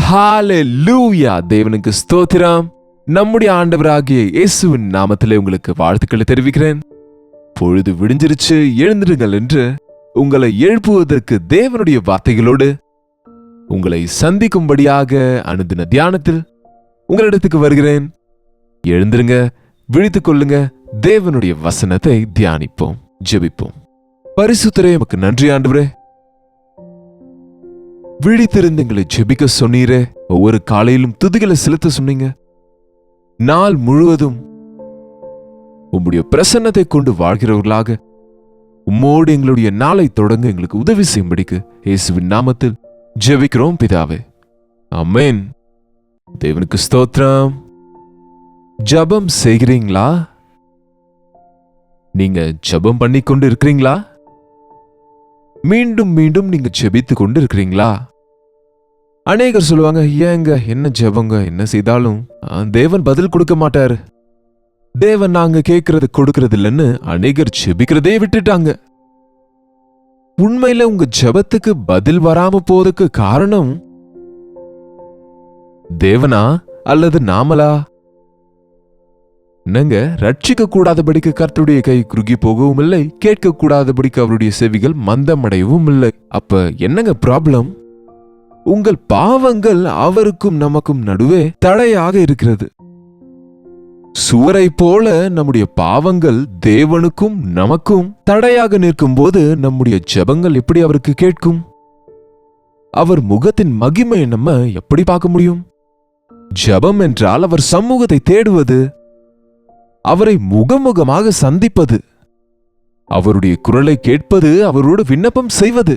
ஹalleluya, தேவனுக்கு ஸ்தோத்திரம். நம்முடைய ஆண்டவராகிய இயேசுவின் நாமத்திலே உங்களுக்கு வாழ்த்துக்களை தெரிவிக்கிறேன். பொழுது விடிஞ்சிருச்சு, எழுந்திருங்கள் என்று உங்களை எழுப்புவதற்கு தேவனுடைய வார்த்தைகளோடு உங்களை சந்திக்கும்படியாக அனுதின தியானத்தில் உங்களிடத்துக்கு வருகிறேன். எழுந்திருங்க, விழித்துக் கொள்ளுங்க, தேவனுடைய வசனத்தை தியானிப்போம், ஜெபிப்போம். பரிசுத்தரே, உமக்கு நன்றி ஆண்டவரே. விழித்திருந்து எங்களை ஜெபிக்க சொன்னீரே, ஒவ்வொரு காலையிலும் துதிகளை செலுத்த சொன்னீங்க. நாள் முழுவதும் உம்முடைய பிரசன்னத்தை கொண்டு வாழ்கிறவர்களாக உம்மோடு எங்களுடைய நாளை தொடங்க எங்களுக்கு உதவி செய்யும்படிக்கு இயேசுவின் நாமத்தில் ஜெபிக்கிறோம் பிதாவே, ஆமென். தேவனுக்கு ஸ்தோத்திரம். ஜெபம் செய்கிறீங்களா? நீங்க ஜெபம் பண்ணி கொண்டு இருக்கிறீங்களா? மீண்டும் மீண்டும் நீங்க ஜெபித்து கொண்டு இருக்கிறீங்களா? அநேகர் சொல்லுவாங்க, ஏங்க என்ன ஜெபங்க, என்ன செய்தாலும் தேவன் பதில் கொடுக்க மாட்டாரு, தேவன் நாங்க கேட்கறது கொடுக்கறது இல்லைன்னு அநேகர் ஜெபிக்கிறதே விட்டுட்டாங்க. உண்மையில உங்க ஜெபத்துக்கு பதில் வராம போறதுக்கு காரணம் தேவனா அல்லது நாமலா? என்னங்க, ரட்சிக்க கூடாதபடிக்கு கர்த்தருடைய கை குறுகி போகவும் இல்லை, கேட்க கூடாதபடிக்கு அவருடைய செவிகள் மந்தமடையவும் இல்லை. அப்ப என்னங்க ப்ராப்ளம்? உங்கள் பாவங்கள் அவருக்கும் நமக்கும் நடுவே தடையாக இருக்கிறது. சுவரை போல நம்முடைய பாவங்கள் தேவனுக்கும் நமக்கும் தடையாக நிற்கும் போது நம்முடைய ஜெபங்கள் எப்படி அவருக்கு கேட்கும்? அவர் முகத்தின் மகிமை நம்ம எப்படி பார்க்க முடியும்? ஜெபம் என்றால் அவர் சமூகத்தை தேடுவது, அவரை முகமுகமாக சந்திப்பது, அவருடைய குரலை கேட்பது, அவரோடு விண்ணப்பம் செய்வது.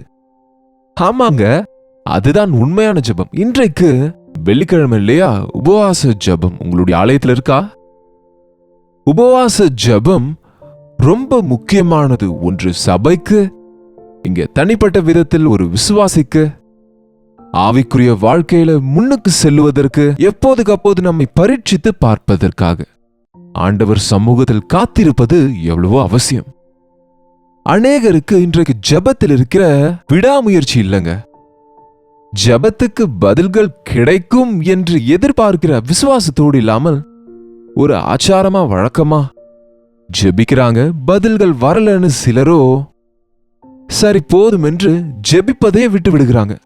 ஆமாங்க, அதுதான் உண்மையான ஜெபம். இன்றைக்கு வெள்ளிக்கிழமை இல்லையா? உபவாச ஜெபம் உங்களுடைய ஆலயத்தில் இருக்கா? உபவாச ஜெபம் ரொம்ப முக்கியமானது. ஒன்று சபைக்கு, இங்க தனிப்பட்ட விதத்தில் ஒரு விசுவாசிக்கு, ஆவிக்குரிய வாழ்க்கையில முன்னுக்கு செல்லுவதற்கு, எப்போதுக்கு அப்போது நம்மை பரீட்சித்து பார்ப்பதற்காக ஆண்டவர் சமூகத்தில் காத்திருப்பது எவ்வளவோ அவசியம். அநேகருக்கு இன்றைக்கு ஜெபத்தில் இருக்கிற விடாமுயற்சி இல்லைங்க. ஜெபத்துக்கு பதில்கள் கிடைக்கும் என்று எதிர்பார்க்கிற விசுவாசத்தோடு இல்லாமல் ஒரு ஆச்சாரமா வழக்கமா ஜெபிக்கிறாங்க. பதில்கள் வரலன்னு சிலரோ சரி போதும் என்று ஜெபிப்பதே விட்டு விடுகிறாங்க.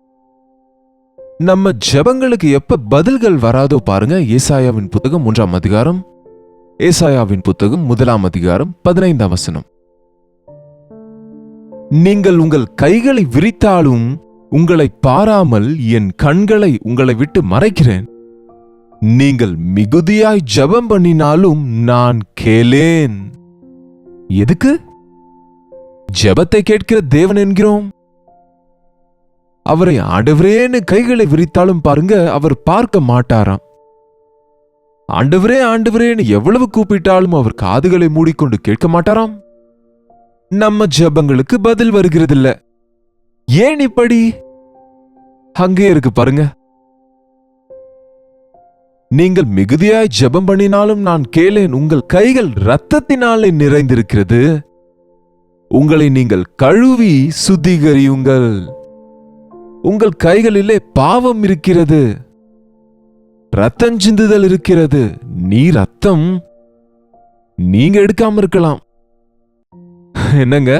நம்ம ஜெபங்களுக்கு எப்ப பதில்கள் வராதோ பாருங்க. ஏசாயாவின் புத்தகம் 3ஆம் அதிகாரம், ஏசாயாவின் புத்தகம் 1ஆம் அதிகாரம் 15ஆம் வசனம். நீங்கள் உங்கள் கைகளை விரித்தாலும் உங்களை பாராமல் என் கண்களை உங்களை விட்டு மறைக்கிறேன். நீங்கள் மிகுதியாய் ஜெபம் பண்ணினாலும் நான் கேளேன். எதுக்கு ஜெபத்தை கேட்கிற தேவன் என்கிறோம்? அவரை ஆண்டவரேன்னு கைகளை விரித்தாலும் பாருங்க, அவர் பார்க்க மாட்டாராம். ஆண்டவரே ஆண்டவரேன்னு எவ்வளவு கூப்பிட்டாலும் அவர் காதுகளை மூடிக்கொண்டு கேட்க மாட்டாராம். நம்ம ஜெபங்களுக்கு பதில் வருகிறதில்ல. ஏன் இப்படி? அங்கே இருக்கு பாருங்க. நீங்கள் மிகுதியாய் ஜெபம் பண்ணினாலும் நான் கேளேன். உங்கள் கைகள் இரத்தத்தினாலே நிறைந்திருக்கிறது, உங்களை நீங்கள் கழுவி சுத்திகரியுங்கள். உங்கள் கைகளிலே பாவம் இருக்கிறது, ரத்தம் சிந்துதல் இருக்கிறது. ரத்தம் நீங்க எடுக்காம இருக்கலாம். என்னங்க,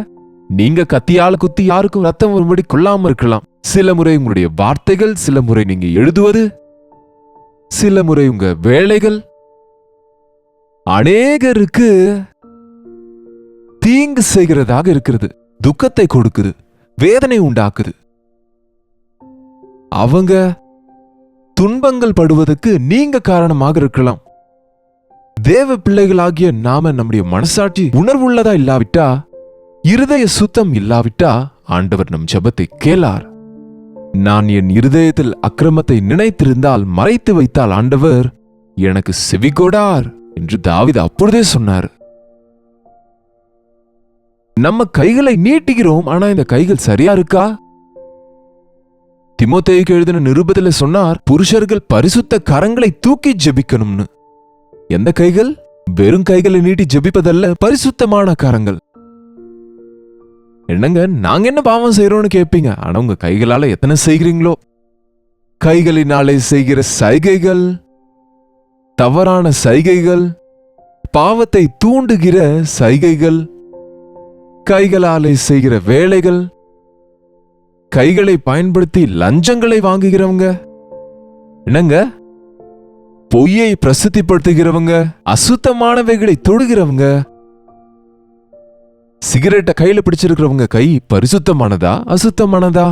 நீங்க கத்தியால குத்தி யாருக்கும் ரத்தம் வரும்படி கொள்ளாம இருக்கலாம். சில முறை உங்களுடைய வார்த்தைகள், சில முறை நீங்க எழுதுவது, சில முறை உங்க வேலைகள் அநேகருக்கு தீங்கு செய்கிறதாக இருக்கிறது, துக்கத்தை கொடுக்குது, வேதனை உண்டாக்குது. அவங்க துன்பங்கள் படுவதற்கு நீங்க காரணமாக இருக்கலாம். தேவ பிள்ளைகளாகிய நாம நம்முடைய மனசாட்சி உணர்வுள்ளதா இல்லாவிட்டா, இருதய சுத்தம் இல்லாவிட்டா ஆண்டவர் நம் ஜெபத்தை கேளார். நான் என் இருதயத்தில் அக்கிரமத்தை நினைத்திருந்தால், மறைத்து வைத்தால் ஆண்டவர் எனக்கு செவிகொடார் என்று தாவீது அப்பொழுதே சொன்னார். நம்ம கைகளை நீட்டுகிறோம், ஆனா இந்த கைகள் சரியா இருக்கா? தீமோத்தேயுக்கு எழுதின நிருபத்துல சொன்னார், புருஷர்கள் பரிசுத்த கரங்களை தூக்கி ஜெபிக்கணும்னு. எந்த கைகள்? வெறும் கைகளை நீட்டி ஜெபிப்பதல்ல, பரிசுத்தமான கரங்கள். என்னங்க, நாங்க என்ன பாவம் செய்யறோம்னு கேட்பீங்க. ஆனா உங்க கைகளால எத்தனை செய்கிறீங்களோ? கைகளினாலே செய்கிற சைகைகள், தவறான சைகைகள், பாவத்தை தூண்டுகிற சைகைகள், கைகளாலே செய்கிற வேலைகள், கைகளை பயன்படுத்தி லஞ்சங்களை வாங்குகிறவங்க, என்னங்க, பொய்யை பிரசித்திப்படுத்துகிறவங்க, அசுத்தமானவைகளை தொடுகிறவங்க, சிகரெட்டை கையில பிடிச்சிருக்கிறவங்க கை பரிசுத்தமானதா அசுத்தமானதா?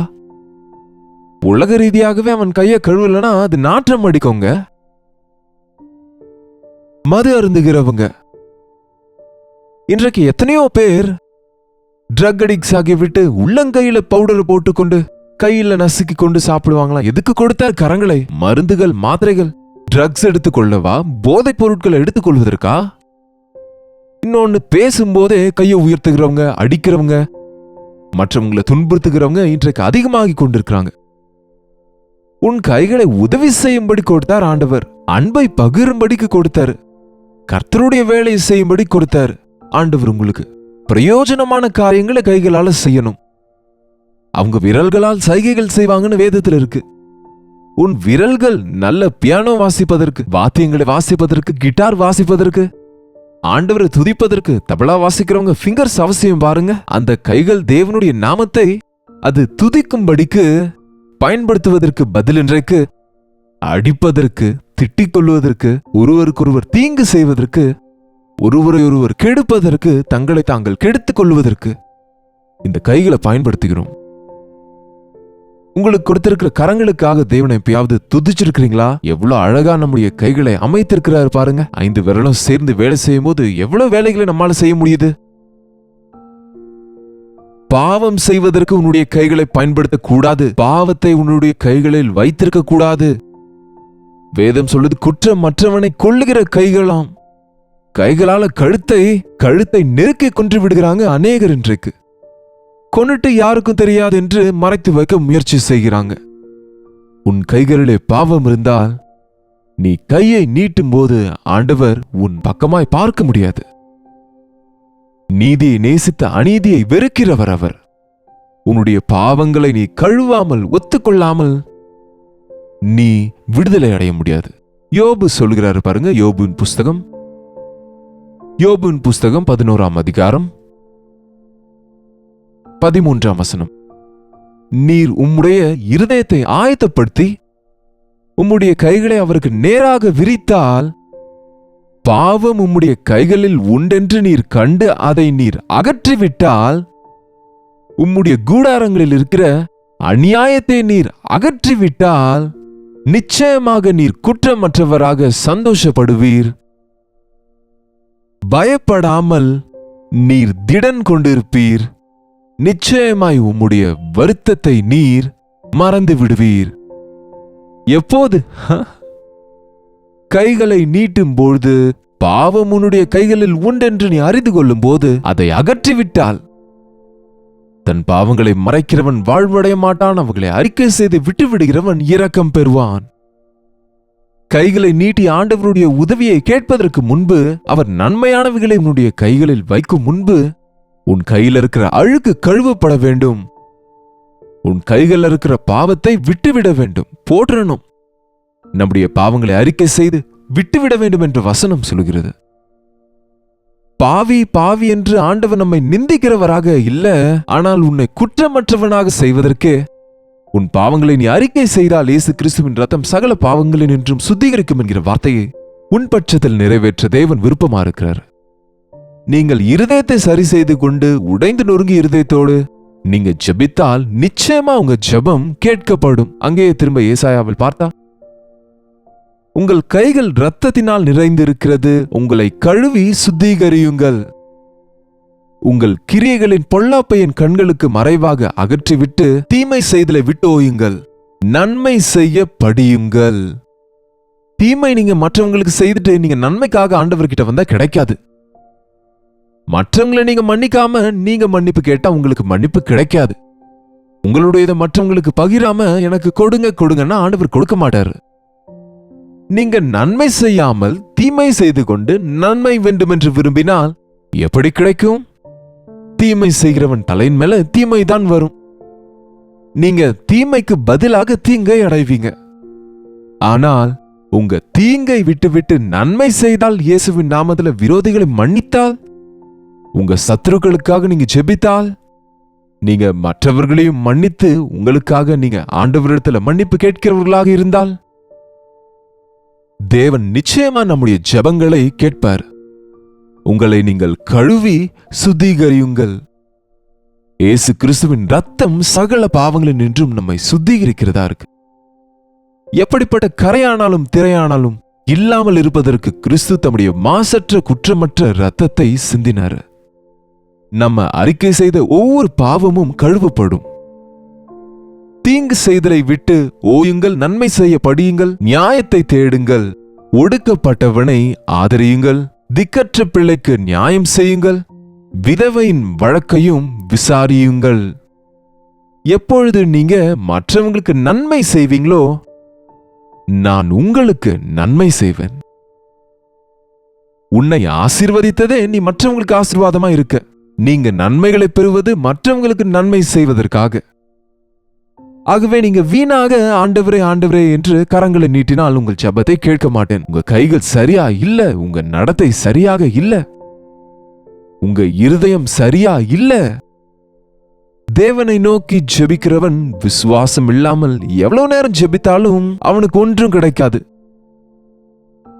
உலக ரீதியாகவே அவன் கையை கழுவலனா அது நாற்றம் அடிக்குங்க. மது அருந்துகிறவங்க, இன்றைக்கு எத்தனையோ பேர் ட்ரக் அடிக்ட்ஸ் ஆகிவிட்டு உள்ளங்கையில பவுடர் போட்டுக்கொண்டு கையில நசுக்கி கொண்டு சாப்பிடுவாங்களாம். எதுக்கு கொடுத்தார் கரங்களை? மருந்துகள், மாத்திரைகள், ட்ரக்ஸ் எடுத்துக்கொள்ளவா? போதைப் பொருட்களை எடுத்துக்கொள்வதற்கா? இன்னொன்னு, பேசும்போதே கையை உயர்த்துகிறவங்க, அடிக்கிறவங்க, மற்றவங்களை துன்புறுத்துகிறவங்க இன்றைக்கு அதிகமாகி கொண்டிருக்கிறாங்க. உன் கைகளை உதவி செய்யும்படி கொடுத்தார் ஆண்டவர். அன்பை பகிரும்படிக்கு கொடுத்தாரு. கர்த்தருடைய வேலையை செய்யும்படி கொடுத்தாரு ஆண்டவர். உங்களுக்கு பிரயோஜனமான காரியங்களை கைகளால செய்யணும். அவங்க விரல்களால் சைகைகள் செய்வாங்கன்னு வேதத்தில் இருக்கு. உன் விரல்கள் நல்ல பியானோ வாசிப்பதற்கு, வாத்தியங்களை வாசிப்பதற்கு, கிட்டார் வாசிப்பதற்கு, ஆண்டவரை துதிப்பதற்கு, தபலா வாசிக்கிறவங்க ஃபிங்கர்ஸ் அவசியம் பாருங்க. அந்த கைகள் தேவனுடைய நாமத்தை அது துதிக்கும்படிக்கு பயன்படுத்துவதற்கு பதில் இன்றைக்கு அடிப்பதற்கு, திட்டிக் கொள்வதற்கு, ஒருவருக்கொருவர் தீங்கு செய்வதற்கு, ஒருவரை ஒருவர் கெடுப்பதற்கு, தங்களை தாங்கள் கெடுத்துக் கொள்வதற்கு இந்த கைகளை பயன்படுத்துகிறோம். உங்களுக்கு கொடுத்திருக்கிற கரங்களுக்காக தேவனை எப்பயாவது துதிச்சிருக்கிறீங்களா? எவ்வளவு அழகா நம்முடைய கைகளை அமைத்திருக்கிறாரு பாருங்க. 5 விரலும் சேர்ந்து வேலை செய்யும் போது எவ்வளவு வேலைகளை நம்மால செய்ய முடியுது. பாவம் செய்வதற்கு உன்னுடைய கைகளை பயன்படுத்த கூடாது. பாவத்தை உன்னுடைய கைகளில் வைத்திருக்க கூடாது. வேதம் சொல்லுது, குற்றம் மற்றவனை கொல்லுகிற கைகளாம். கைகளால கழுத்தை நெருக்கி கொன்று விடுகிறாங்க அநேகர். இன்றைக்கு கொன்னுட்டு யாருக்கும் தெரியாது என்று மறைத்து வைக்க முயற்சி செய்கிறாங்க. உன் கைகளிலே பாவம் இருந்தால் நீ கையை நீட்டும் போது ஆண்டவர் உன் பக்கமாய் பார்க்க முடியாது. நீதியை நேசித்த அநீதியை வெறுக்கிறவர் அவர். உன்னுடைய பாவங்களை நீ கழுவாமல் ஒத்துக்கொள்ளாமல் நீ விடுதலை அடைய முடியாது. யோபு சொல்கிறாரு பாருங்க. யோபுவின் புஸ்தகம் 11ஆம் அதிகாரம் 13ஆம் வசனம். நீர் உம்முடைய இருதயத்தை ஆயத்தப்படுத்தி உம்முடைய கைகளை அவருக்கு நேராக விரித்தால் பாவம் உம்முடைய கைகளில் உண்டென்று நீர் கண்டு அதை நீர் அகற்றிவிட்டால், உம்முடைய கூடாரங்களில் இருக்கிற அநியாயத்தை நீர் அகற்றிவிட்டால் நிச்சயமாக நீர் குற்றமற்றவராக சந்தோஷப்படுவீர். பயப்படாமல் நீர் திடன் கொண்டிருப்பீர். நிச்சயமாய் உம்முடைய வருத்தத்தை நீர் மறந்து விடுவீர். எப்போது? கைகளை நீட்டும் பொழுது, பாவம் உன்னுடைய கைகளில் உண்டென்று நீ அறிந்து கொள்ளும் போது அதை அகற்றிவிட்டால், தன் பாவங்களை மறைக்கிறவன் வாழ்வடைய மாட்டான். அவர்களை அறிக்கை செய்து விட்டு விடுகிறவன் இரக்கம் பெறுவான். கைகளை நீட்டி ஆண்டவருடைய உதவியை கேட்பதற்கு முன்பு, அவர் நன்மையானவைகளை உன்னுடைய கைகளில் வைக்கும் முன்பு உன் கையில் இருக்கிற அழுக்கு கழுவப்பட வேண்டும். உன் கைகளில் இருக்கிற பாவத்தை விட்டுவிட வேண்டும், போற்றணும். நம்முடைய பாவங்களை அறிக்கை செய்து விட்டுவிட வேண்டும் என்று வசனம் சொல்கிறது. பாவி பாவி என்று ஆண்டவர் நம்மை நிந்திக்கிறவராக இல்ல, ஆனால் உன்னை குற்றமற்றவனாக செய்வதற்கே உன் பாவங்களை நீ அறிக்கை செய்தால் இயேசு கிறிஸ்துவின் ரத்தம் சகல பாவங்களில் நின்றும் சுத்திகரிக்கும் என்கிற வார்த்தையை உன் பட்சத்தில் நிறைவேற்ற தேவன் விருப்பமா இருக்கிறார். நீங்கள் இருதயத்தை சரி செய்து கொண்டு உடைந்து நொறுங்கி இருதயத்தோடு நீங்க ஜெபித்தால் நிச்சயமா உங்க ஜெபம் கேட்கப்படும். அங்கே திரும்ப ஏசாயாவில் பார்த்தா, உங்கள் கைகள் இரத்தத்தினால் நிறைந்திருக்கிறது, உங்களை கழுவி சுத்திகரியுங்கள். உங்கள் கிரியைகளின் பொல்லாப்பை என் கண்களுக்கு மறைவாக அகற்றிவிட்டு தீமை செய்தலை விட்டு ஓயுங்கள், நன்மை செய்ய படியுங்கள். தீமை நீங்க மற்றவங்களுக்கு செய்துட்டு நீங்க நன்மைக்காக ஆண்டவர்கிட்ட வந்தா கிடைக்காது. மற்றவங்களை நீங்க மன்னிக்காம நீங்க மன்னிப்பு கேட்டா உங்களுக்கு மன்னிப்பு கிடைக்காது. உங்களுடைய மற்றவங்களுக்கு பகிராம எனக்கு கொடுங்க கொடுங்கன்னா ஆண்டவர் கொடுக்க மாட்டாரு. நீங்க நன்மை செய்யாமல் தீமை செய்து கொண்டு நன்மை வேண்டும் என்று விரும்பினால் எப்படி கிடைக்கும்? தீமை செய்கிறவன் தலையின் மேல தீமை தான் வரும். நீங்க தீமைக்கு பதிலாக தீங்கை அடைவீங்க. ஆனால் உங்க தீங்கை விட்டுவிட்டு நன்மை செய்தால், இயேசுவின் நாமத்துல விரோதிகளை மன்னித்தால், உங்க சத்துருக்களுக்காக நீங்க ஜெபித்தால், நீங்க மற்றவர்களையும் மன்னித்து உங்களுக்காக நீங்க ஆண்டவரிடத்துல மன்னிப்பு கேட்கிறவர்களாக இருந்தால், தேவன் நிச்சயமா நம்முடைய ஜெபங்களை கேட்பார். உங்களை நீங்கள் கழுவி சுத்திகரியுங்கள். இயேசு கிறிஸ்துவின் ரத்தம் சகல பாவங்களில் நின்றும் நம்மை சுத்திகரிக்கிறதா இருக்கு. எப்படிப்பட்ட கரையானாலும் திரையானாலும் இல்லாமல் இருப்பதற்கு கிறிஸ்து தம்முடைய மாசற்ற குற்றமற்ற ரத்தத்தை சிந்தினார். நம்ம அறிக்கை செய்த ஒவ்வொரு பாவமும் கழுவப்படும். தீங்கு செய்தலை விட்டு ஓயுங்கள், நன்மை செய்ய படியுங்கள், நியாயத்தை தேடுங்கள், ஒடுக்கப்பட்டவனை ஆதரியுங்கள், திக்கற்ற பிள்ளைக்கு நியாயம் செய்யுங்கள், விதவையின் வழக்கையும் விசாரியுங்கள். எப்பொழுது நீங்க மற்றவங்களுக்கு நன்மை செய்வீங்களோ, நான் உங்களுக்கு நன்மை செய்வேன். உன்னை ஆசீர்வதித்ததே நீ மற்றவங்களுக்கு ஆசீர்வாதமா இருக்க. நீங்க நன்மைகளை பெறுவது மற்றவங்களுக்கு நன்மை செய்வதற்காக. ஆகவே நீங்க வீணாக ஆண்டவரே ஆண்டவரே என்று கரங்களை நீட்டினால் உங்கள் ஜெபத்தை கேட்க மாட்டேன். உங்க கைகள் சரியா இல்ல, உங்க நடத்தை சரியாக இல்ல, உங்க இருதயம் சரியா இல்ல. தேவனை நோக்கி ஜெபிக்கிறவன் விசுவாசம் இல்லாமல் எவ்வளவு நேரம் ஜெபித்தாலும் அவனுக்கு ஒன்றும் கிடைக்காது.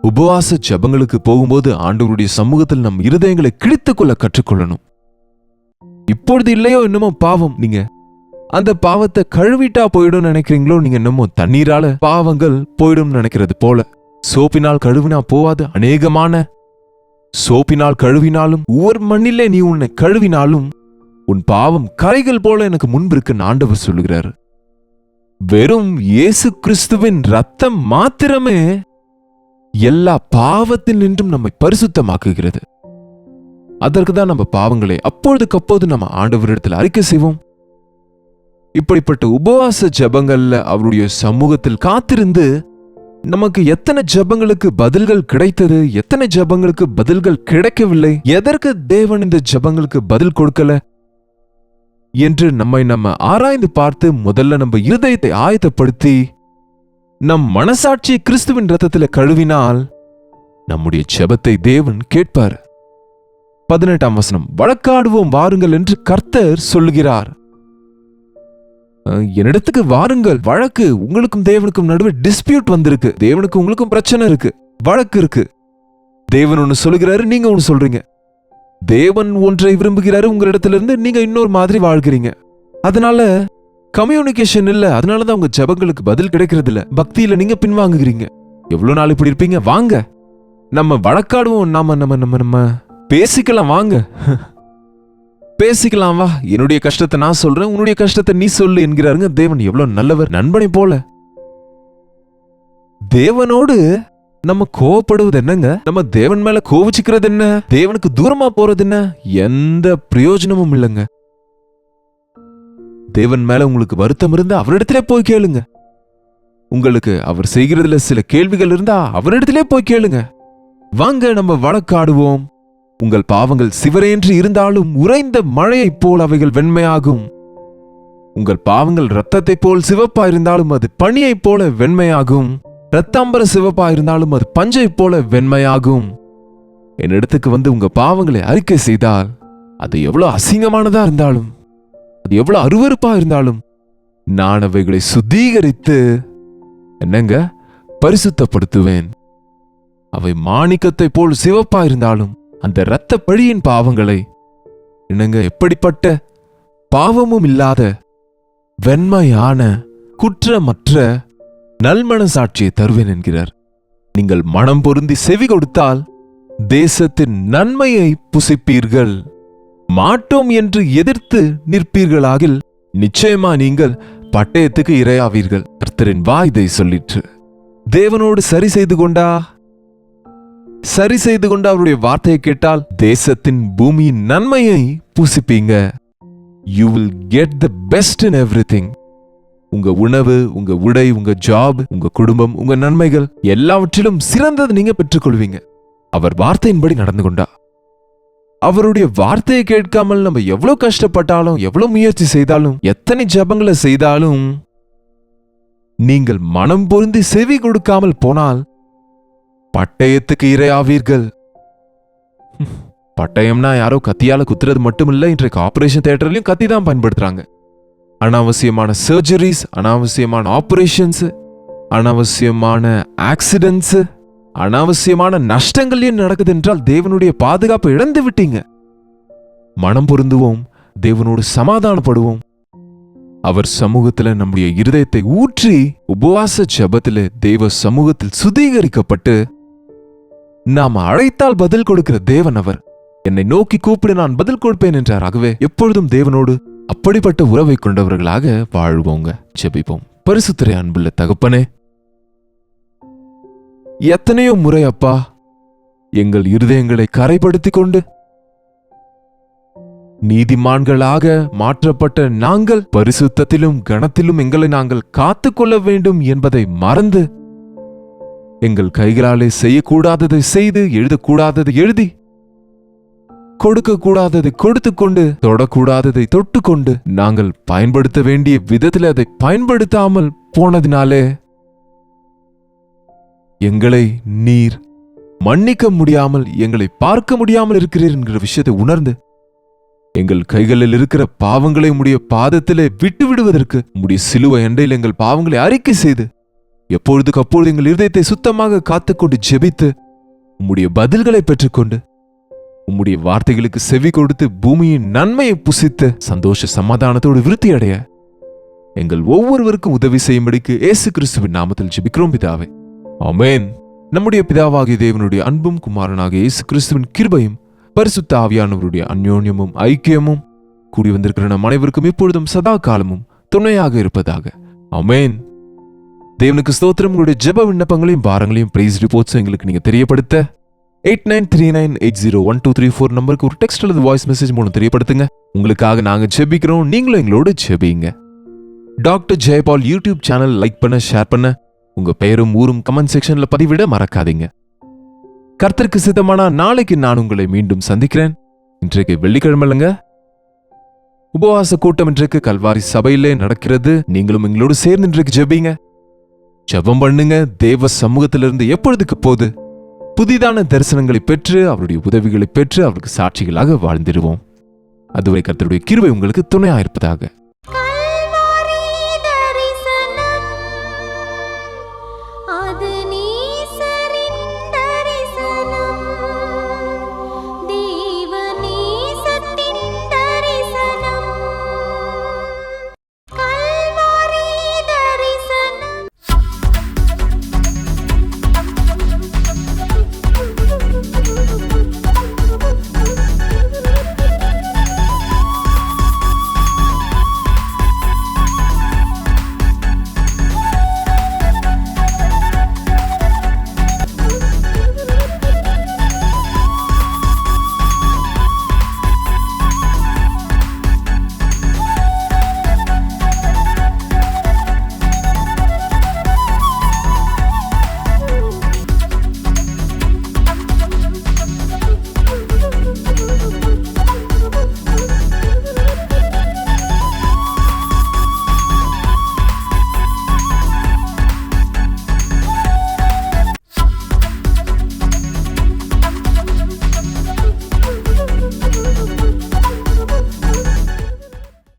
உபவாச ஜெபங்களுக்கு போகும்போது ஆண்டவருடைய சமூகத்தில் நம் இருதயங்களை கிழித்துக் கொள்ள கற்றுக்கொள்ளணும். இப்பொழுது இல்லையோ என்னமோ பாவம், நீங்க அந்த பாவத்தை கழுவிட்டா போயிடும் நினைக்கிறீங்களோ, நீங்க என்னமோ தண்ணீரால பாவங்கள் போயிடும் நினைக்கிறது போல. சோப்பினால் கழுவினா போவாது. அநேகமான சோப்பினால் கழுவினாலும் ஒவ்வொரு மண்ணிலே நீ உன்னை கழுவினாலும் உன் பாவம் கரைகள் போல எனக்கு முன்பு இருக்குன்னு ஆண்டவர் சொல்லுகிறார். வெறும் இயேசு கிறிஸ்துவின் ரத்தம் மாத்திரமே எல்லா பாவத்தில் நின்றும் நம்மை பரிசுத்தமாக்குகிறது. அதற்கு தான் நம்ம பாவங்களை அப்பொழுதுக்கப்போது நம்ம ஆண்டவரிடத்தில் அறிக்கை செய்வோம். இப்படிப்பட்ட உபவாச ஜெபங்கள்ல அவருடைய சமூகத்தில் காத்திருந்து நமக்கு எத்தனை ஜெபங்களுக்கு பதில்கள் கிடைத்தது, எத்தனை ஜெபங்களுக்கு பதில்கள் கிடைக்கவில்லை, எதற்கு தேவன் இந்த ஜெபங்களுக்கு பதில் கொடுக்கல என்று நம்ம ஆராய்ந்து பார்த்து முதல்ல நம்ம இருதயத்தை ஆயத்தப்படுத்தி நம் மனசாட்சி கிறிஸ்துவின் ரத்தத்தில் கழுவினால் நம்முடைய ஜெபத்தை தேவன் கேட்பார். 18ஆம் வசனம், வழக்காடுவோம் வாருங்கள் என்று கர்த்தர் சொல்லுகிறார். என்னிடத்துக்கு வாருங்கள். வழக்கு, உங்களுக்கும் தேவனுக்கும் நடுவே டிஸ்பியூட் வந்திருக்கு. தேவனுக்கு உங்களுக்கும் பிரச்சனை இருக்கு, வழக்கு இருக்கு. தேவன் ஒன்னு சொல்லுகிறாரு, நீங்க ஒன்னு சொல்றீங்க. தேவன் ஒன்றை விரும்புகிறாரு, உங்களிடத்திலிருந்து நீங்க இன்னொரு மாதிரி வாழ்கிறீங்க. அதனால கம்யூனிகேஷன் இல்ல. அதனாலதான் உங்க ஜெபங்களுக்கு பதில் கிடைக்கிறது இல்ல. பக்தியில நீங்க பின்வாங்குகிறீங்க. எவ்வளவு நாள் இப்படி இருப்பீங்க? வாங்க நம்ம வழக்காடுவோம், நாம நம்ம நம்ம நம்ம பேசிக்கலாம், வாங்க பேசிக்கலாம், வா. என்னுடைய கஷ்டத்தை நான் சொல்றேன், உன்னுடைய கஷ்டத்தை நீ சொல்லு என்கிறாருங்க தேவன். எவ்வளவு நல்லவர், நண்பனை போல. தேவனோடு நம்ம கோவப்படுவது என்னங்க? நம்ம தேவன் மேல கோவிச்சுக்கிறது என்ன? தேவனுக்கு தூரமா போறது என்ன? எந்த பிரயோஜனமும் இல்லைங்க. தேவன் மேல உங்களுக்கு வருத்தம் இருந்தா அவரிடத்திலே போய் கேளுங்க. உங்களுக்கு அவர் செய்கிறதுல சில கேள்விகள் இருந்தா அவரிடத்திலே போய் கேளுங்க. வாங்க நம்ம வழக்காடுவோம். உங்கள் பாவங்கள் சிவரேன்று இருந்தாலும் உறைந்த மழையைப் போல் அவைகள் வெண்மையாகும். உங்கள் பாவங்கள் இரத்தத்தை போல் சிவப்பா இருந்தாலும் அது பனியைப் போல வெண்மையாகும். இரத்தாம்பர சிவப்பா இருந்தாலும் அது பஞ்சை போல வெண்மையாகும். என்னிடத்துக்கு வந்து உங்க பாவங்களை அறிக்கை செய்தால், அது எவ்வளவு அசிங்கமானதா இருந்தாலும், அது எவ்வளவு அருவருப்பா இருந்தாலும், நான் அவைகளை சுத்திகரித்து என்னங்க பரிசுத்தப்படுத்துவேன். அவை மாணிக்கத்தை போல் சிவப்பா இருந்தாலும் அந்த இரத்த பழியின் பாவங்களை என்னங்க எப்படிப்பட்ட பாவமும் இல்லாத வெண்மையான குற்றமற்ற நல்மன சாட்சியை தருவேன் என்கிறார். நீங்கள் மனம் பொருந்தி செவி கொடுத்தால் தேசத்தின் நன்மையை புசிப்பீர்கள். மாட்டோம் என்று எதிர்த்து நிற்பீர்களாகில் நிச்சயமா நீங்கள் பட்டயத்துக்கு இரையாவீர்கள். கர்த்தரின் வாய் இதை சொல்லிற்று. தேவனோடு சரி செய்து கொண்டா அவருடைய வார்த்தையை கேட்டால் தேசத்தின் பூமியின் நன்மையை புசிப்பீங்க. You will get the best in everything. உங்க உணவு, உங்க உடை, உங்க ஜாப், உங்க குடும்பம், உங்க நன்மைகள் எல்லாவற்றிலும் சிறந்தது நீங்க பெற்றுக்கொள்வீங்க. அவர் வார்த்தையின்படி நடந்து கொண்டா. அவருடைய வார்த்தையை கேட்காமல் நம்ம எவ்வளவு கஷ்டப்பட்டாலும், எவ்வளவு முயற்சி செய்தாலும், எத்தனை ஜபங்களை செய்தாலும் நீங்கள் மனம் பொருந்தி செவி கொடுக்காமல் போனால் பட்டயத்துக்கு இரையாவீர்கள். பட்டயம்னா யாரோ கத்தியால குத்துறது மட்டுமில்ல, இன்றைக்கு ஆபரேஷன் தியேட்டர்லயும் கத்தி தான் பயன்படுத்துறாங்க. அனாவசியமான சர்ஜரிஸ், அனாவசியமான ஆபரேஷன்ஸ், அனாவசியமான ஆக்சிடென்ட்ஸ், அனாவசியமான நஷ்டங்கள் ஏன் நடக்குது என்றால் தேவனுடைய பாதுகாப்பை இழந்து விட்டீங்க. மனம் பொருந்துவோம், தேவனோடு சமாதானப்படுவோம். அவர் சமூகத்துல நம்முடைய இருதயத்தை ஊற்றி உபவாச ஜெபத்திலே தேவ சமூகத்தில் சுத்திகரிக்கப்பட்டு நாம் அழைத்தால் பதில் கொடுக்கிற தேவன் அவர். என்னை நோக்கி கூப்பிடு, நான் பதில் கொடுப்பேன் என்றார். ஆகவே எப்பொழுதும் தேவனோடு அப்படிப்பட்ட உறவை கொண்டவர்களாக வாழ்வோங்க. ஜெபிப்போம். பரிசுத்தரே, அன்புள்ள தகப்பனே, எத்தனையோ முறை அப்பா எங்கள் இருதயங்களை கரைப்படுத்திக் கொண்டு நீதிமான்களாக மாற்றப்பட்ட நாங்கள் பரிசுத்தத்திலும் கனத்திலும் எங்களை நாங்கள் காத்துக்கொள்ள வேண்டும் என்பதை மறந்து எங்கள் கைகளாலே செய்யக்கூடாததை செய்து, எழுதக்கூடாததை எழுதி, கொடுக்கக்கூடாததை கொடுத்துக்கொண்டு, தொடக்கூடாததை தொட்டுக்கொண்டு, நாங்கள் பயன்படுத்த வேண்டிய விதத்தில் அதை பயன்படுத்தாமல் போனதினாலே எங்களை நீர் மன்னிக்க முடியாமல், எங்களை பார்க்க முடியாமல் இருக்கிறீர் என்கிற விஷயத்தை உணர்ந்து எங்கள் கைகளில் இருக்கிற பாவங்களை உம்முடைய பாதத்திலே விட்டு விடுவதற்கு உம்முடைய சிலுவை அண்டையில் எங்கள் பாவங்களை அறிக்கை செய்து எப்பொழுதுக்கு அப்பொழுது எங்கள் இருதயத்தை சுத்தமாக காத்துக்கொண்டு ஜெபித்து உம்முடைய பதில்களை பெற்றுக்கொண்டு உம்முடைய வார்த்தைகளுக்கு செவி கொடுத்து பூமியின் நன்மையை புசித்து சந்தோஷ சமாதானத்தோடு விருத்தி அடைய எங்கள் ஒவ்வொருவருக்கும் உதவி செய்யும்படிக்கு இயேசு கிறிஸ்துவின் நாமத்தில் ஜெபிக்கிறோம் பிதாவே, ஆமென். நம்முடைய பிதாவாகிய தேவனுடைய அன்பும் குமாரனாகிய இயேசு கிறிஸ்துவின் கிருபையும் பரிசுத்த ஆவியானவருடைய அந்யோன்யமும் ஐக்கியமும் கூடி வந்திருக்கிற நம் அனைவருக்கும் இப்பொழுதும் சதா காலமும் துணையாக இருப்பதாக. ஆமென். தேவனுக்கு ஸ்தோத்திரம். உங்களுடைய ஜெப விண்ணப்பங்களையும் பாரங்களையும் பிரைஸ் ரிப்போர்ட்ஸ் எங்களுக்கு நீங்க தெரியப்படுத்த 8939801234 நம்பருக்கு ஒரு டெக்ஸ்ட் அல்லது வாய்ஸ் மெசேஜ் மூலம் தெரியப்படுத்துங்க. உங்களுக்காக நாங்க ஜெபிக்கிறோம், நீங்களும் எங்களோட ஜெபிங்க. Doctor Jayapal YouTube channel like பண்ண, ஷேர் பண்ண, உங்க பெயரும் ஊரும் கமெண்ட் செக்ஷன்ல பதிவிட மறக்காதீங்க. கர்த்தருக்கு சித்தமானா நாளைக்கு நான் உங்களை மீண்டும் சந்திக்கிறேன். இன்றைக்கு வெள்ளிக்கிழமை இல்லைங்க, உபவாச கூட்டம் இன்றைக்கு கல்வாரி சபையிலே நடக்கிறது. நீங்களும் எங்களோடு சேர்ந்து இன்றைக்கு ஜெபிங்க, ஜெபம் பண்ணுங்க. தேவ சமூகத்திலிருந்து எப்பொழுதுக்கு போது புதிதான தரிசனங்களை பெற்று அவருடைய உதவிகளை பெற்று அவருக்கு சாட்சிகளாக வாழ்ந்திடுவோம். அதுவரை கர்த்தருடைய கிருபை உங்களுக்கு துணையாயிருப்பதாக.